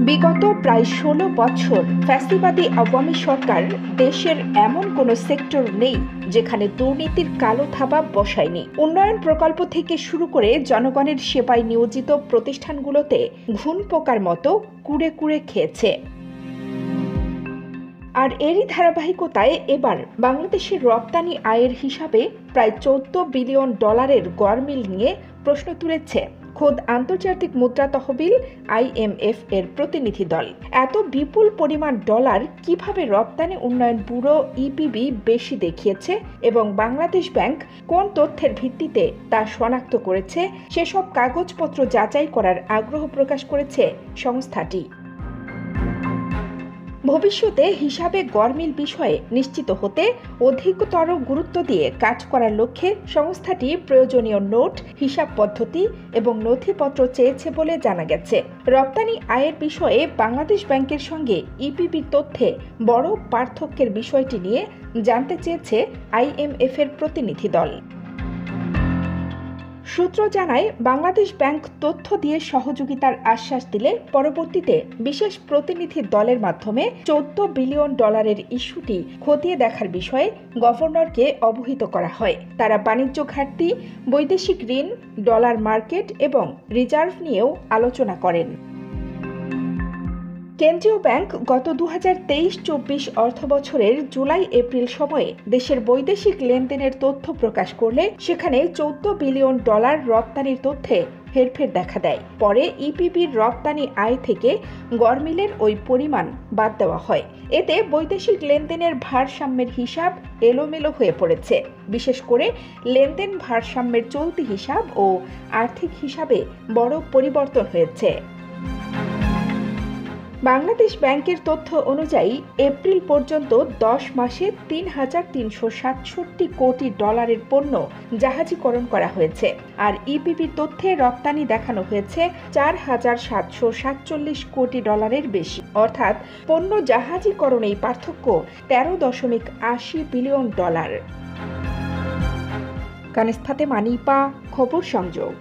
বিগত প্রায় ১৬ বছর ফ্যাসিবাদী আওয়ামী সরকার দেশের এমন কোনো সেক্টর নেই যেখানে দুর্নীতির কালো থাবা বসায়নি। উন্নয়ন প্রকল্প থেকে শুরু করে জনগণের সেবায় নিয়োজিত প্রতিষ্ঠানগুলোতে ঘুণ পোকার মতো কুড়ে কুড়ে খেয়েছে। আর এরই ধারাবাহিকতায় এবার বাংলাদেশের রপ্তানি আয়ের হিসাবে প্রায় ১৪ বিলিয়ন ডলারের গড়মিল নিয়ে প্রশ্ন তুলেছে খোদ আন্তর্জাতিক মুদ্রা তহবিল IMF এর প্রতিনিধি দল। এত বিপুল পরিমাণ ডলার কিভাবে রপ্তানি উন্নয়ন ব্যুরো EPB বেশি দেখিয়েছে এবং বাংলাদেশ ব্যাংক কোন তথ্যের ভিত্তিতে তা শনাক্ত করেছে সেসব কাগজপত্র যাচাই করার আগ্রহ প্রকাশ করেছে সংস্থাটি। ভবিষ্যতে হিসাবে গড়মিল বিষয়ে নিশ্চিত হতে অধিকতর গুরুত্ব দিয়ে কাজ করার লক্ষ্যে সংস্থাটি প্রয়োজনীয় নোট, হিসাব পদ্ধতি এবং নথিপত্র চেয়েছে বলে জানা গেছে। রপ্তানি আয়ের বিষয়ে বাংলাদেশ ব্যাংকের সঙ্গে EPBর তথ্যে বড় পার্থক্যের বিষয়টি নিয়ে জানতে চেয়েছে IMF এর প্রতিনিধি দল। সূত্র জানায়, বাংলাদেশ ব্যাংক তথ্য দিয়ে সহযোগিতার আশ্বাস দিলে পরবর্তীতে বিশেষ প্রতিনিধি দলের মাধ্যমে ১৪ বিলিয়ন ডলারের ইস্যুটি খতিয়ে দেখার বিষয়ে গভর্নরকে অবহিত করা হয়। তারা বাণিজ্য ঘাটতি, বৈদেশিক ঋণ, ডলার মার্কেট এবং রিজার্ভ নিয়েও আলোচনা করেন। কেন্দ্রীয় ব্যাংক গত 2023-24 অর্থবছরের জুলাই-এপ্রিল সময়ে দেশের বৈদেশিক লেনদেনের তথ্য প্রকাশ করলে সেখানে ১৪ বিলিয়ন ডলার রপ্তানির তথ্যে হেরফের দেখা দেয়। পরে EPBর রপ্তানি আয় থেকে গড়মিলের ওই পরিমাণ বাদ দেওয়া হয়। এতে বৈদেশিক লেনদেনের ভারসাম্যের হিসাব এলোমেলো হয়ে পড়েছে। বিশেষ করে লেনদেন ভারসাম্যের চলতি হিসাব ও আর্থিক হিসাবে বড় পরিবর্তন হয়েছে। বাংলাদেশ ব্যাংকের তথ্য অনুযায়ী এপ্রিল পর্যন্ত 10 মাসে ৩,৩৬৭ কোটি ডলারের পণ্য জাহাজীকরণ করা হয়েছে। আর EPBর তথ্যে রপ্তানি দেখানো হয়েছে ৪,৭৪৭ কোটি ডলারের বেশি। অর্থাৎ পণ্য জাহাজীকরণেই পার্থক্য ১৩.৮০ বিলিয়ন ডলার। কানিজ ফাতেমা, নিপা, খবর সংযোগ।